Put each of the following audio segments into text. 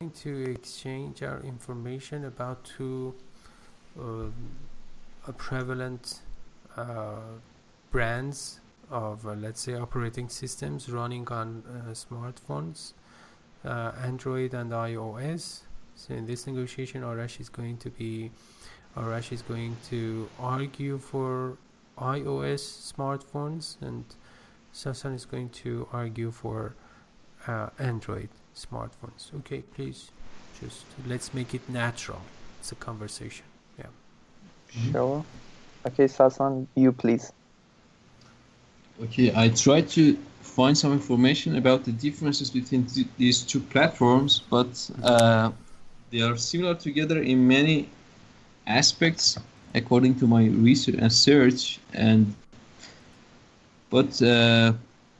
to exchange our information about two prevalent brands of let's say operating systems running on smartphones, Android and iOS. So in this negotiation, Arash is going to argue for iOS smartphones, and Sasan is going to argue for Android smartphones. Okay, please, just let's make it natural. It's a conversation. Yeah. Sure. Okay, Sasan, you please. Okay, I tried to find some information about the differences between these two platforms, but they are similar together in many aspects, according to my research and search. But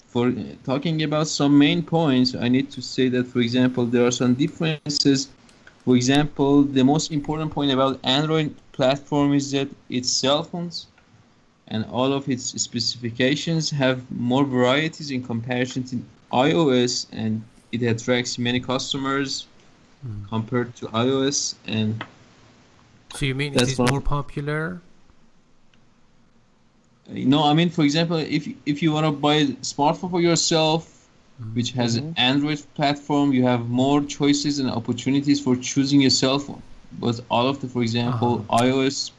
for talking about some main points, I need to say that, for example, there are some differences. For example, the most important point about Android platform is that its cell phones and all of its specifications have more varieties in comparison to iOS, and it attracts many customers compared to iOS. And so you mean it is more popular? No, I mean, for example, if you want to buy a smartphone for yourself, which has an Android platform, you have more choices and opportunities for choosing a cell phone. But all of the, for example, iOS,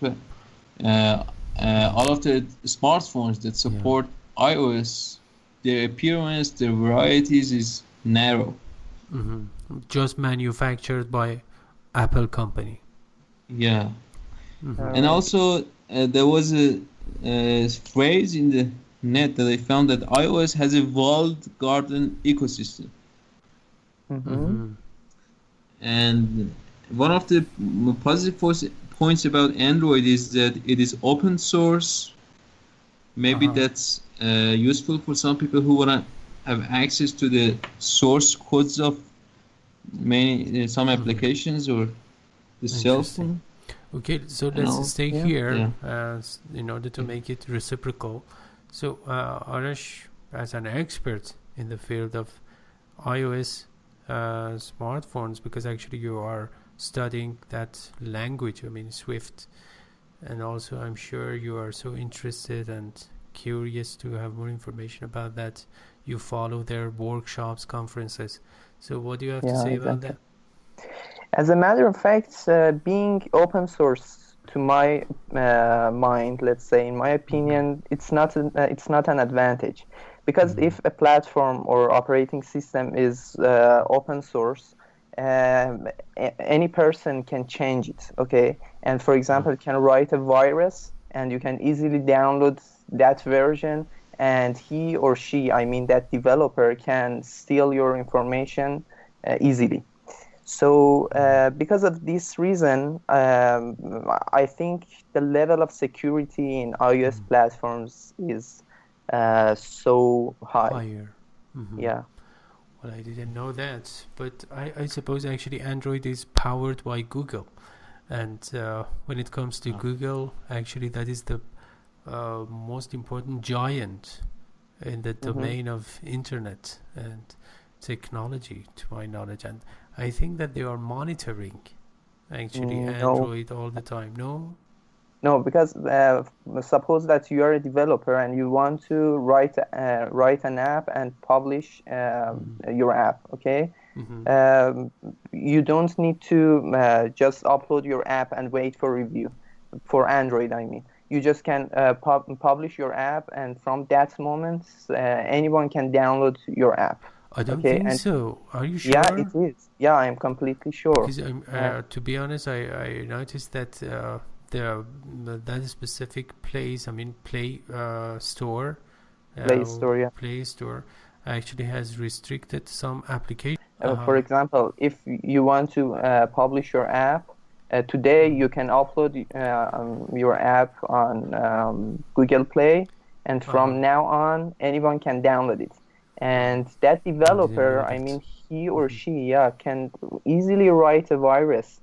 all of the smartphones that support iOS, their appearance, their varieties is narrow. Just manufactured by Apple company. Yeah. And also there was a phrase in the net that I found that iOS has a walled garden ecosystem. And one of the positive points about Android is that it is open source. Maybe that's useful for some people who want to have access to the source codes of some applications or the cell phone. Okay, so let's stay here in order to make it reciprocal. So Arash, as an expert in the field of iOS smartphones, because actually you are studying that language, I mean Swift, and also I'm sure you are so interested and curious to have more information about that. You follow their workshops, conferences. So what do you have to say about that? As a matter of fact, being open source, to my mind, let's say, in my opinion, it's not an advantage, because if a platform or operating system is open source, any person can change it. Okay, and for example, can write a virus, and you can easily download that version, and he or she, I mean that developer, can steal your information easily. So because of this reason, I think the level of security in iOS platforms is so high. Yeah. Well, I didn't know that, but I suppose actually Android is powered by Google, and when it comes to Google, actually that is the most important giant in the domain of internet and technology, to my knowledge, and I think that they are monitoring actually Android all the time. No, because suppose that you are a developer and you want to write an app and publish your app. Okay, you don't need to just upload your app and wait for review. For Android, I mean, you just can publish your app, and from that moment, anyone can download your app. I don't think so. Are you sure? Yeah, it is. Yeah, I'm completely sure. Because to be honest, I noticed that that specific place, I mean Play Store, Play Store actually has restricted some applications. For example, if you want to publish your app, today you can upload your app on Google Play, and from now on, anyone can download it. And that developer, I mean, he or she, can easily write a virus.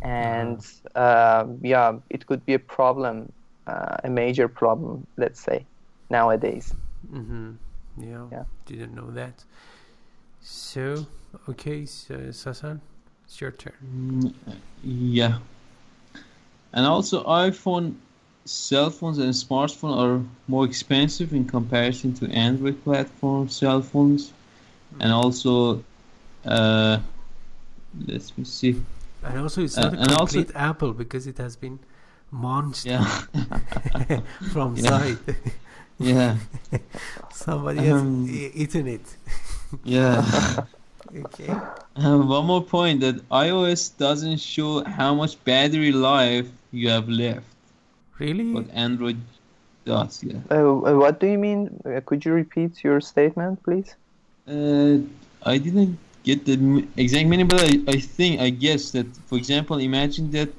And it could be a problem, a major problem, let's say, nowadays. Yeah, didn't know that. So, okay, Sasan, It's your turn. Yeah. And also iPhone cell phones and smartphones are more expensive in comparison to Android platform cell phones. And also, let me see. And also, it's not a complete Apple because it has been munched from side. Yeah. Somebody has eaten it. Yeah. Okay. One more point, that iOS doesn't show how much battery life you have left. Really? But Android does, yeah. What do you mean? Could you repeat your statement, please? I didn't get the exact meaning, but I guess that, for example, imagine that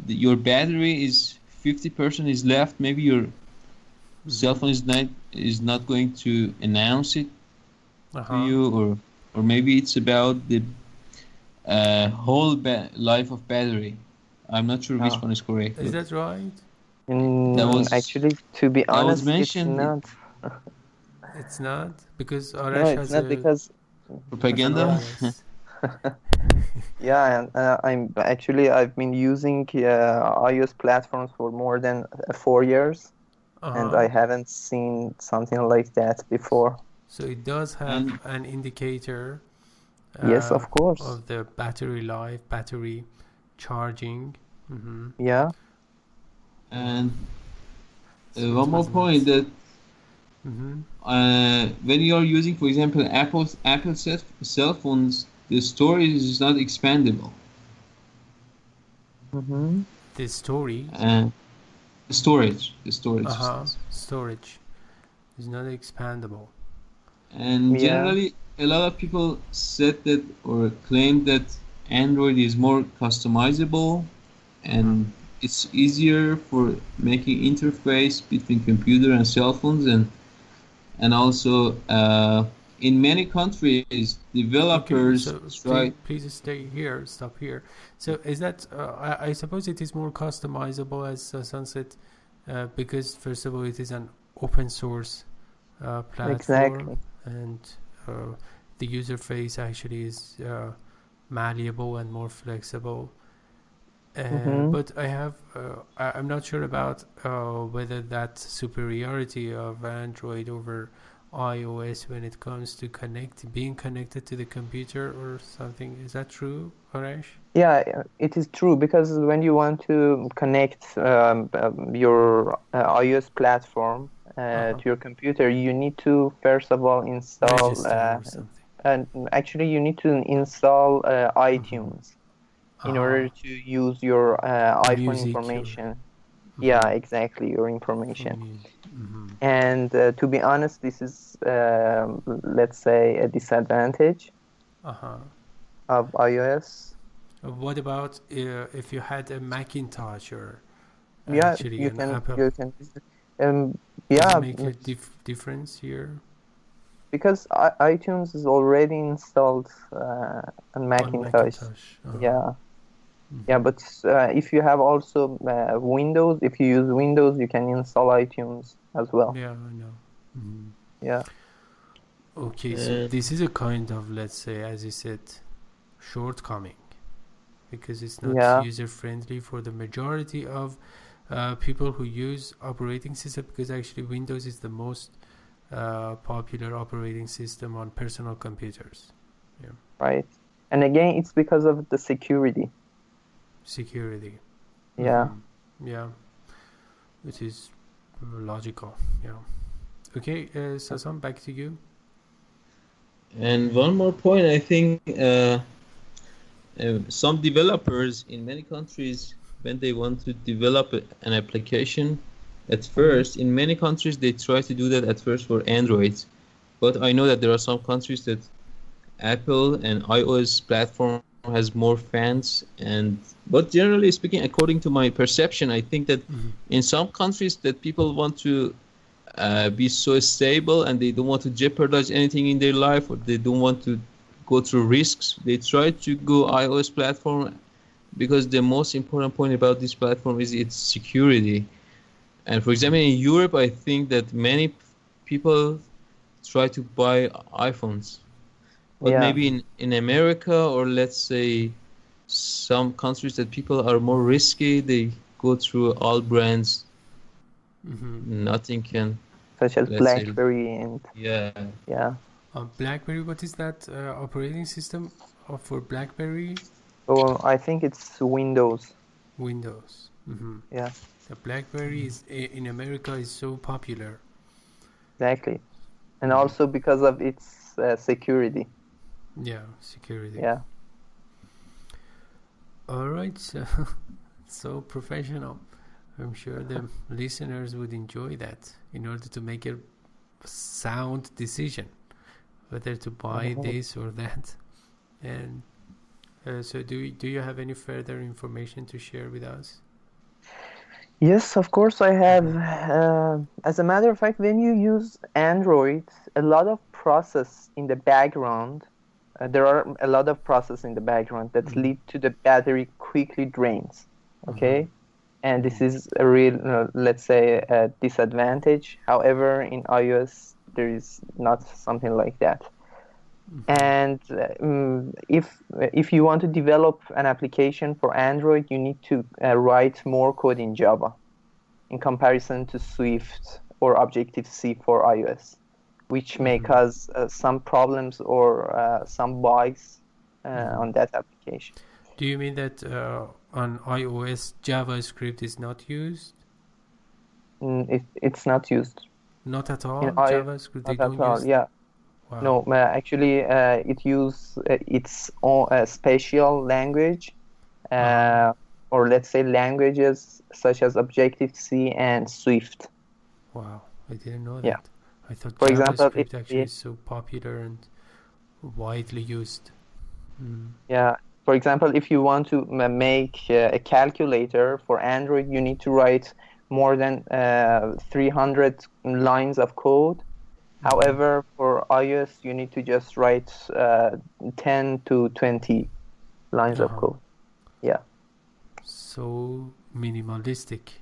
your battery is 50% is left. Maybe your cell phone is not going to announce it to you, or maybe it's about the whole life of battery. I'm not sure which one is correct. Is that right? Actually, to be honest, it's not. It's not because Arash has not because propaganda. Yeah, and I've been using iOS platforms for more than 4 years, and I haven't seen something like that before. So it does have an indicator. Yes, of course. Of the battery life, battery charging. Yeah. And one more point, that when you are using, for example, Apple cell phones, the storage is not expandable. The storage. The storage. Storage is not expandable. And generally, a lot of people said that or claim that Android is more customizable and it's easier for making interface between computer and cell phones, and also in many countries developers try. Please stop here. So is that I suppose it is more customizable, as Hassan said, because first of all it is an open source platform. Exactly. And the user face actually is malleable and more flexible. But I'm not sure about whether that superiority of Android over iOS when it comes to being connected to the computer or something. Is that true, Arash? Yeah, it is true, because when you want to connect your iOS platform to your computer, you need to first of all install and actually you need to install iTunes in order to use your iPhone information. Yeah, exactly, your information. And to be honest, this is let's say a disadvantage of iOS. What about if you had a Macintosh or actually you can Apple? Does it make a difference here? Because iTunes is already installed on Macintosh. Yeah, but if you have also Windows, if you use Windows, you can install iTunes as well. Yeah, I know. Yeah. Okay, so this is a kind of, let's say, as you said, shortcoming, because it's not user-friendly for the majority of people who use operating system, because actually Windows is the most popular operating system on personal computers. Yeah. Right. And again, it's because of the security. Yeah. Yeah, which is logical. Yeah. Okay, Sasan, back to you. And one more point, I think some developers in many countries, when they want to develop an application at first, in many countries they try to do that at first for Android, but I know that there are some countries that Apple and iOS platform has more fans, but generally speaking, according to my perception, I think that in some countries that people want to be so stable and they don't want to jeopardize anything in their life, or they don't want to go through risks, they try to go iOS platform, because the most important point about this platform is its security. And for example, in Europe, I think that many people try to buy iPhones But maybe in America, or let's say some countries that people are more risky, they go through all brands. Nothing can, such as let's BlackBerry say, and yeah. BlackBerry, what is that operating system for BlackBerry? Oh, I think it's Windows. Windows. Yeah. The BlackBerry is in America is so popular. Exactly, and also because of its security. Yeah, security. Yeah. All right, so professional. I'm sure the listeners would enjoy that in order to make a sound decision whether to buy this or that. And so do you have any further information to share with us? Yes, of course I have. As a matter of fact, when you use Android, a lot of process in the background, there are a lot of process in the background that lead to the battery quickly drains. Okay? And this is a real, let's say, a disadvantage. However, in iOS, there is not something like that. And if you want to develop an application for Android, you need to write more code in Java in comparison to Swift or Objective-C for iOS, which may cause some problems or some bugs on that application. Do you mean that on iOS JavaScript is not used? It's not used. Not at all? JavaScript they don't use? Yeah. Wow. No, actually, it uses its own special language, or let's say languages such as Objective-C and Swift. Wow, I didn't know that. Yeah. I thought for JavaScript example, actually is so popular and widely used. Yeah. For example, if you want to make a calculator for Android, you need to write more than 300 lines of code. However, for iOS, you need to just write 10 to 20 lines of code. Yeah. So minimalistic.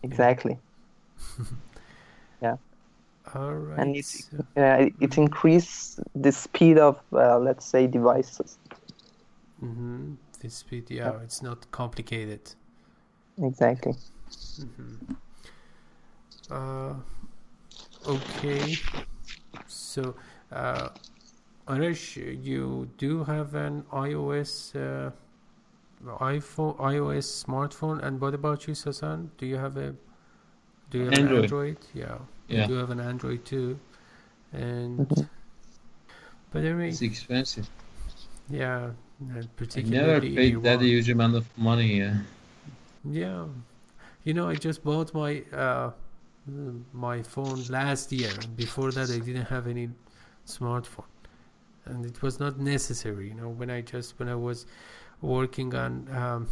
Exactly. Yeah. All right. And it increases the speed of, let's say, devices. The speed, yeah, it's not complicated. Exactly. Okay, so Arash, you do have an iOS iOS smartphone, and what about you, Sasan? Do you have an Android? Yeah, you do have an Android too, and but I mean, it's expensive. Yeah, particularly I never paid that huge amount of money. Yeah, I just bought my phone last year. Before that, I didn't have any smartphone, and it was not necessary. When I was working on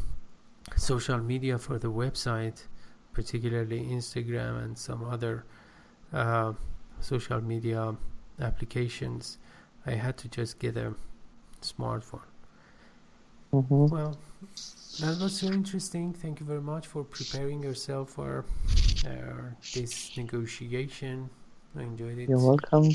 social media for the website, particularly Instagram and some other social media applications, I had to just get a smartphone. Well, that was so interesting. Thank you very much for preparing yourself for this negotiation. I enjoyed it. You're welcome.